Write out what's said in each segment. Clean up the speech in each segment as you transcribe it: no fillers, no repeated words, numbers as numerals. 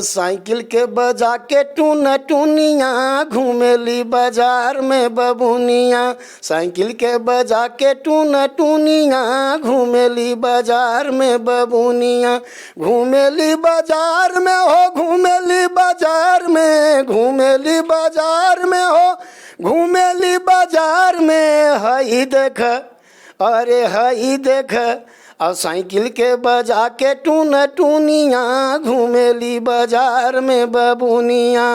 Cycle के बजा के टून टूनिया घूमेली बाजार में बबुनिया। साइकिल के बजा के टून टूनिया घूमेली बाजार में बबुनिया। घूमेली बाजार में हो, घूमेली बाजार में, घूमेली बाजार में हो, घूमेली बाजार में। हई देख, अरे हई देख, और साइकिल के बजा के टून टूनिया घूमेली बाजार में बबुनिया।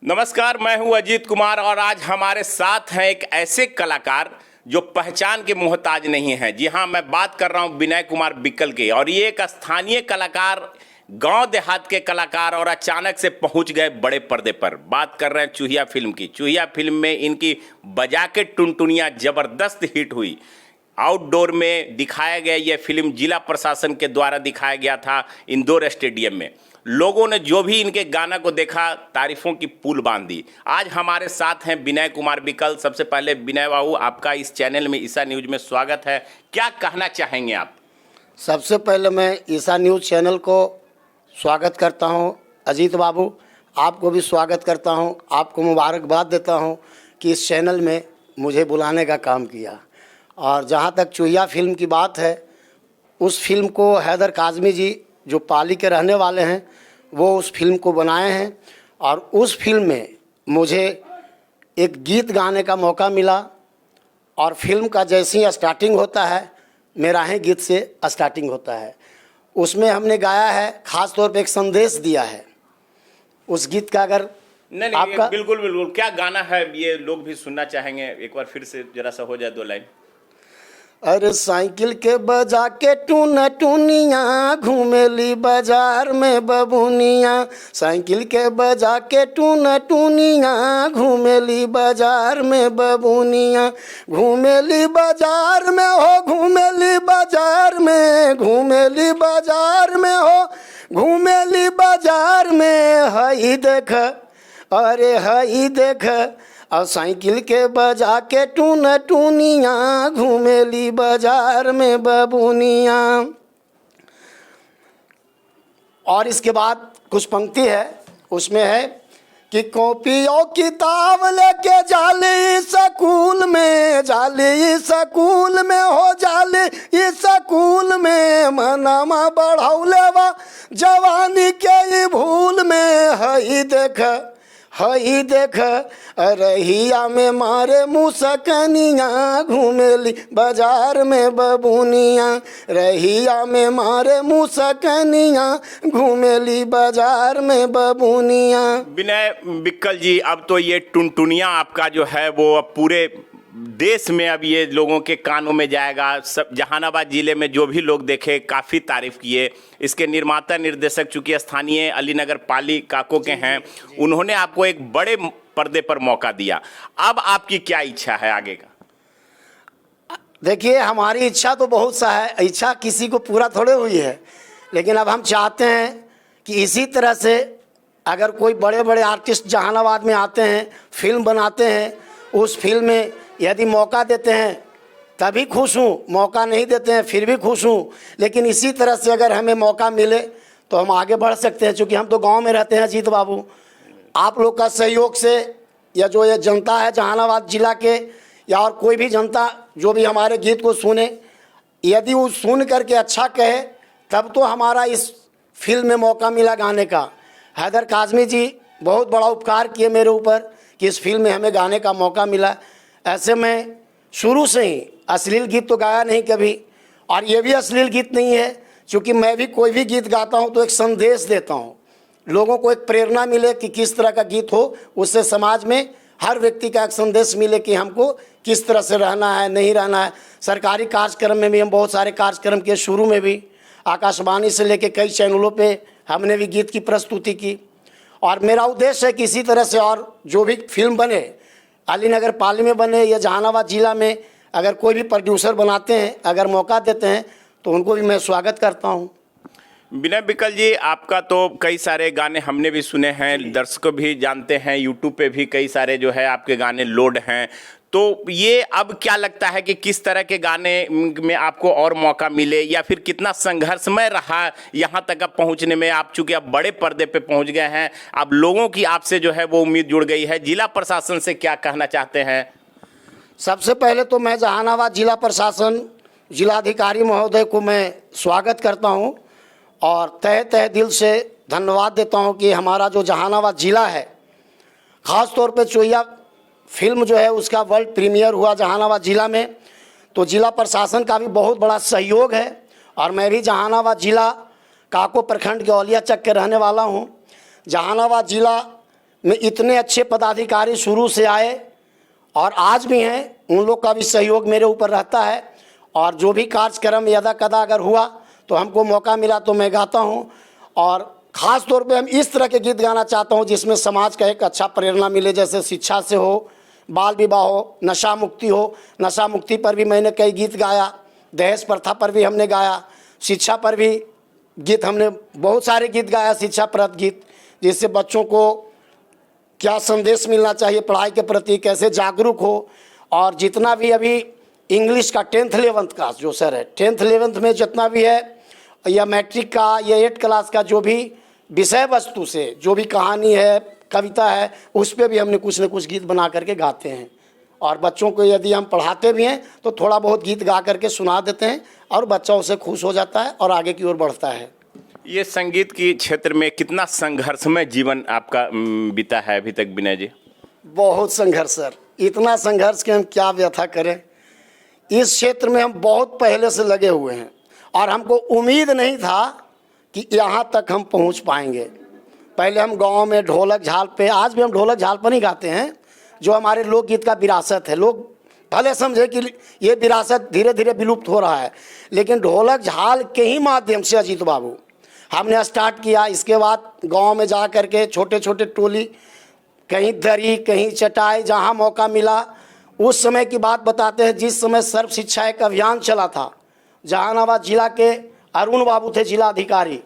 नमस्कार, मैं हूं अजीत कुमार और आज हमारे साथ हैं एक ऐसे कलाकार जो पहचान के मोहताज नहीं हैं। जी हां, मैं बात कर रहा हूं विनय कुमार बिक्कल की। और ये एक स्थानीय कलाकार, गांव देहात के कलाकार, और अचानक से पहुंच गए बड़े पर्दे पर। बात कर रहे हैं चूहिया फिल्म की। चूहिया फिल्म में इनकी बजा के टुनटुनिया जबरदस्त हिट हुई। आउटडोर में दिखाया गया यह फिल्म जिला प्रशासन के द्वारा दिखाया गया था इंदौर स्टेडियम में। लोगों ने जो भी इनके गाना को देखा, तारीफों की पुल बांध दी। आज हमारे साथ हैं विनय कुमार बिक्कल। सबसे पहले विनय बाबू, आपका इस चैनल में, ईसा न्यूज में स्वागत है। क्या कहना चाहेंगे आप? सबसे पहले मैं ईसा न्यूज चैनल को स्वागत करता हूं। अजीत बाबू, आपको भी स्वागत करता हूं। आपको मुबारकबाद देता हूं कि इस चैनल में मुझे बुलाने का काम किया। और जहां तक चूहिया फिल्म की बात है, उस फिल्म को हैदर काज़मी जी जो पाली के रहने वाले हैं, वो उस फिल्म को बनाए हैं। और उस फिल्म में मुझे एक गीत गाने का मौका मिला। और फिल्म का जैसे ही स्टार्टिंग होता है, मेरा ही गीत से स्टार्टिंग होता है। उसमें हमने गाया है, ख़ास तौर पे एक संदेश दिया है उस गीत का। अगर नहीं आपका बिल्कुल बिल्कुल, क्या गाना है ये लोग भी सुनना चाहेंगे। एक बार फिर से जरा सा हो जाए 2 लाइन। अरे साइकिल के बजा के टून टूनिया घूमेली बाजार में बबुनिया। साइकिल के बजा के टून टूनिया घूमेली बाजार में बबुनिया। घूमेली बाजार में हो, घूमेली बाजार में, घूमेली बाजार में हो, घूमेली बाजार में। हई देख, अरे हई देख, और साइकिल के बजा के टून टूनिया घूमेली बाजार में बबुनिया। और इसके बाद कुछ पंक्ति है, उसमें है कि कॉपी और किताब लेके जाली स्कूल में, जाली स्कूल में हो, जाली स्कूल में। मनामा बढ़ौले वा जवानी के भूल में। हई देख, हई देख, रहिया में मारे मुसकनिया घूमेली बाजार में बबुनिया। रहिया में मारे मुसकनिया घूमेली बाजार में बबुनिया। विनय बिक्कल जी, अब तो ये टुनटुनिया आपका जो है वो अब पूरे देश में अब ये लोगों के कानों में जाएगा। सब जहानाबाद जिले में जो भी लोग देखे, काफ़ी तारीफ किए। इसके निर्माता निर्देशक चूंकि स्थानीय अलीनगर पाली काको के हैं, उन्होंने आपको एक बड़े पर्दे पर मौका दिया। अब आपकी क्या इच्छा है आगे का? देखिए, हमारी इच्छा तो बहुत सा है, इच्छा किसी को पूरा थोड़े हुई है। लेकिन अब हम चाहते हैं कि इसी तरह से अगर कोई बड़े बड़े आर्टिस्ट जहानाबाद में आते हैं, फिल्म बनाते हैं, उस फिल्म में यदि मौका देते हैं तभी खुश हूँ, मौका नहीं देते हैं फिर भी खुश हूँ। लेकिन इसी तरह से अगर हमें मौका मिले तो हम आगे बढ़ सकते हैं। चूँकि हम तो गांव में रहते हैं अजीत बाबू, आप लोग का सहयोग से, या जो ये जनता है जहानाबाद जिला के, या और कोई भी जनता जो भी हमारे गीत को सुने, यदि वो सुन करके अच्छा कहे, तब तो हमारा इस फिल्म में मौका मिला गाने का। हैदर काज़मी जी बहुत बड़ा उपकार किए मेरे ऊपर कि इस फिल्म में हमें गाने का मौका मिला। ऐसे मैं शुरू से ही अश्लील गीत तो गाया नहीं कभी, और ये भी अश्लील गीत नहीं है। क्योंकि मैं भी कोई भी गीत गाता हूँ तो एक संदेश देता हूँ, लोगों को एक प्रेरणा मिले कि किस तरह का गीत हो, उससे समाज में हर व्यक्ति का एक संदेश मिले कि हमको किस तरह से रहना है, नहीं रहना है। सरकारी कार्यक्रम में भी हम बहुत सारे कार्यक्रम किए। शुरू में भी आकाशवाणी से लेके कई चैनलों पे हमने भी गीत की प्रस्तुति की। और मेरा उद्देश्य है कि इसी तरह से और जो भी फिल्म बने, अलीनगर पाली में बने या जहानाबाद जिला में, अगर कोई भी प्रोड्यूसर बनाते हैं, अगर मौका देते हैं, तो उनको भी मैं स्वागत करता हूं। विनय बिक्कल जी, आपका तो कई सारे गाने हमने भी सुने हैं, दर्शक भी जानते हैं, यूट्यूब पे भी कई सारे जो है आपके गाने लोड हैं। तो ये अब क्या लगता है कि किस तरह के गाने में आपको और मौका मिले, या फिर कितना संघर्षमय रहा यहाँ तक अब पहुँचने में? आप चूंकि अब बड़े पर्दे पे पहुँच गए हैं, अब लोगों की आपसे जो है वो उम्मीद जुड़ गई है, जिला प्रशासन से क्या कहना चाहते हैं? सबसे पहले तो मैं जहानाबाद जिला प्रशासन, जिलाधिकारी महोदय को मैं स्वागत करता हूं और तहे दिल से धन्यवाद देता हूं कि हमारा जो जहानाबाद ज़िला है, ख़ास तौर पे चोइया फिल्म जो है उसका वर्ल्ड प्रीमियर हुआ जहानाबाद ज़िला में, तो ज़िला प्रशासन का भी बहुत बड़ा सहयोग है। और मैं भी जहानाबाद ज़िला काको प्रखंड के औलिया चक के रहने वाला हूं। जहानाबाद ज़िला में इतने अच्छे पदाधिकारी शुरू से आए और आज भी हैं, उन लोग का भी सहयोग मेरे ऊपर रहता है। और जो भी कार्यक्रम यदा कदा अगर हुआ तो हमको मौका मिला तो मैं गाता हूँ। और ख़ास तौर पे हम इस तरह के गीत गाना चाहता हूँ जिसमें समाज का एक अच्छा प्रेरणा मिले, जैसे शिक्षा से हो, बाल विवाह हो, नशा मुक्ति हो। नशा मुक्ति पर भी मैंने कई गीत गाया, दहेज प्रथा पर भी हमने गाया, शिक्षा पर भी गीत हमने बहुत सारे गीत गाया, शिक्षाप्रद गीत, जिससे बच्चों को क्या संदेश मिलना चाहिए पढ़ाई के प्रति, कैसे जागरूक हो। और जितना भी अभी इंग्लिश का 10th 11th का जो सर है, 10th 11th में जितना भी है, या मैट्रिक का या 8th क्लास का जो भी विषय वस्तु से जो भी कहानी है, कविता है, उस पर भी हमने कुछ न कुछ गीत बना करके गाते हैं। और बच्चों को यदि हम पढ़ाते भी हैं तो थोड़ा बहुत गीत गा करके सुना देते हैं और बच्चा उससे खुश हो जाता है और आगे की ओर बढ़ता है। ये संगीत के क्षेत्र में कितना संघर्षमय जीवन आपका बीता है अभी तक विनय जी? बहुत संघर्ष सर, इतना संघर्ष कि हम क्या व्यथा करें। इस क्षेत्र में हम बहुत पहले से लगे हुए हैं और हमको उम्मीद नहीं था कि यहाँ तक हम पहुँच पाएंगे। पहले हम गांव में ढोलक झाल पे, आज भी हम ढोलक झाल पर नहीं गाते हैं, जो हमारे लोकगीत का विरासत है। लोग भले समझे कि ये विरासत धीरे धीरे विलुप्त हो रहा है, लेकिन ढोलक झाल के ही माध्यम से अजीत बाबू हमने स्टार्ट किया। इसके बाद गांव में जा कर के छोटे छोटे टोली, कहीं दरी, कहीं चटाई, जहां मौका मिला। उस समय की बात बताते हैं, जिस समय सर्व शिक्षा एक अभियान चला था। जहानाबाद जिला के अरुण बाबू थे जिलाधिकारी,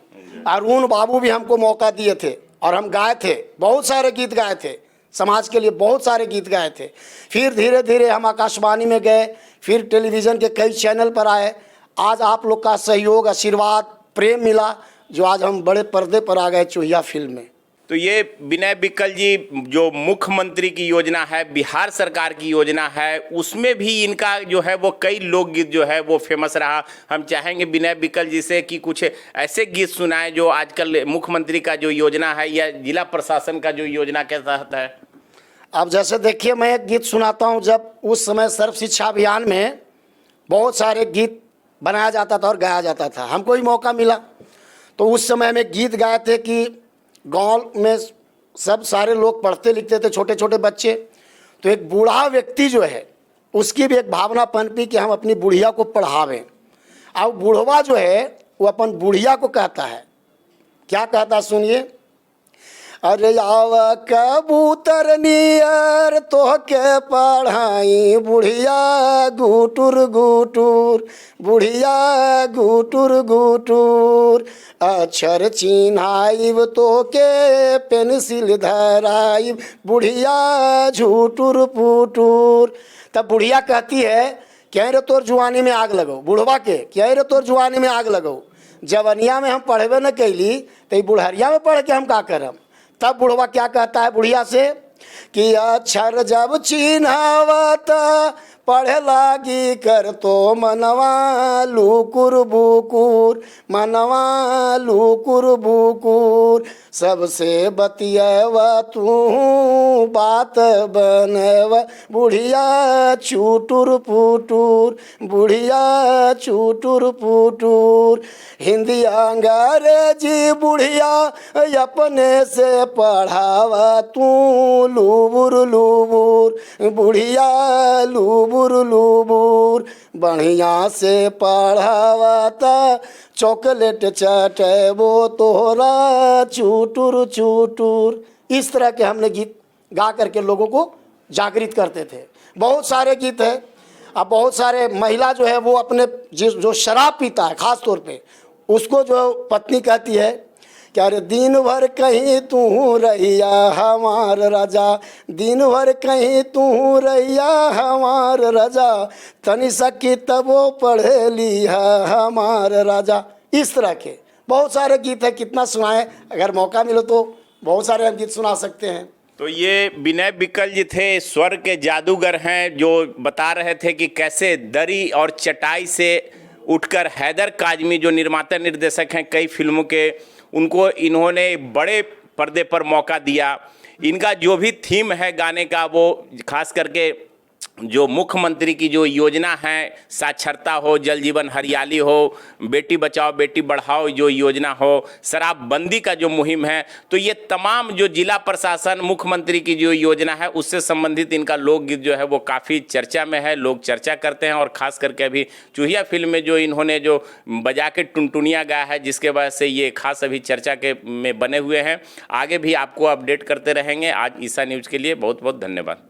अरुण बाबू भी हमको मौका दिए थे और हम गाए थे, बहुत सारे गीत गाए थे, समाज के लिए बहुत सारे गीत गाए थे। फिर धीरे धीरे हम आकाशवाणी में गए, फिर टेलीविज़न के कई चैनल पर आए। आज आप लोग का सहयोग, आशीर्वाद, प्रेम मिला, जो आज हम बड़े पर्दे पर आ गए चोइया फिल्म में। तो ये विनय बिक्कल जी, जो मुख्यमंत्री की योजना है, बिहार सरकार की योजना है, उसमें भी इनका जो है वो कई लोकगीत जो है वो फेमस रहा। हम चाहेंगे विनय बिक्कल जी से कि कुछ ऐसे गीत सुनाएं जो आजकल मुख्यमंत्री का जो योजना है या जिला प्रशासन का जो योजना के तहत है। अब जैसे देखिए, मैं एक गीत सुनाता हूँ। जब उस समय सर्व शिक्षा अभियान में बहुत सारे गीत बनाया जाता था और गाया जाता था, हमको ही मौका मिला। तो उस समय में गीत गाए थे कि गांव में सब सारे लोग पढ़ते लिखते थे, छोटे छोटे बच्चे। तो एक बूढ़ा व्यक्ति जो है, उसकी भी एक भावना पनपी कि हम अपनी बुढ़िया को पढ़ावें। अब बूढ़वा जो है वो अपन बुढ़िया को कहता है, क्या कहता सुनिए। अरे आव कबूतर नियर तोहके पढ़ाई, बुढ़िया गुटुर गुटुर, बुढ़िया गुटुर गुटुर, अक्षर चिन्हाइब तोके पेंसिल धराइब, बुढ़िया झूटुर पुटुर। तब बुढ़िया कहती है, क्या रे तोर जुआनी में आग लगो। बुढ़वा के, क्या रे तोर जुआनी में आग लगो, जवनिया में हम पढ़बे न कैली तो बुढ़हरिया में पढ़ के हम का करम। तब बुढ़वा क्या कहता है बुढ़िया से कि अक्षर जब चिन्हावत पढ़े लागी कर तो मनवा लुकुर बुकुर, मनवा लुकुर बुकुर, सबसे बतियव तू बात बनव, बुढ़िया चूटुर पुटुर, बुढ़िया चूटुर पुटुर। हिंदी अंग्रेजी बुढ़िया अपने से पढ़ावा तू लुबुर लुबुर, बुढ़िया लुबुर लुबुर, बढ़िया से पढ़ावाता चॉकलेट चटेबो तोहरा चूटुर चूटुर। इस तरह के हमने गीत गा करके लोगों को जागृत करते थे। बहुत सारे गीत हैं। अब बहुत सारे महिला जो है वो अपने जो शराब पीता है, ख़ास तौर पे उसको जो पत्नी कहती है क्या रे दिन भर कहीं तू रहिया हमार राजा, दिन भर कहीं तू रहिया हमार राजा, तनि सा किताबो पढ़े लिया हमार राजा। इस तरह के बहुत सारे गीत हैं, कितना सुनाएं, अगर मौका मिले तो बहुत सारे हम गीत सुना सकते हैं। तो ये विनय बिक्कल जी थे, स्वर के जादूगर हैं, जो बता रहे थे कि कैसे दरी और चटाई से उठकर हैदर काज़मी जो निर्माता निर्देशक हैं कई फिल्मों के, उनको इन्होंने बड़े पर्दे पर मौका दिया। इनका जो भी थीम है गाने का, वो खास करके जो मुख्यमंत्री की जो योजना है, साक्षरता हो, जल जीवन हरियाली हो, बेटी बचाओ बेटी बढ़ाओ जो योजना हो, शराबबंदी का जो मुहिम है, तो ये तमाम जो जिला प्रशासन मुख्यमंत्री की जो योजना है उससे संबंधित इनका लोकगीत जो है वो काफ़ी चर्चा में है, लोग चर्चा करते हैं। और ख़ास करके अभी चूहिया फिल्म में जो इन्होंने जो बजा के टुनटुनिया गाया है, जिसके वजह से ये खास अभी चर्चा के में बने हुए हैं। आगे भी आपको अपडेट करते रहेंगे। आज ईसा न्यूज़ के लिए बहुत बहुत धन्यवाद।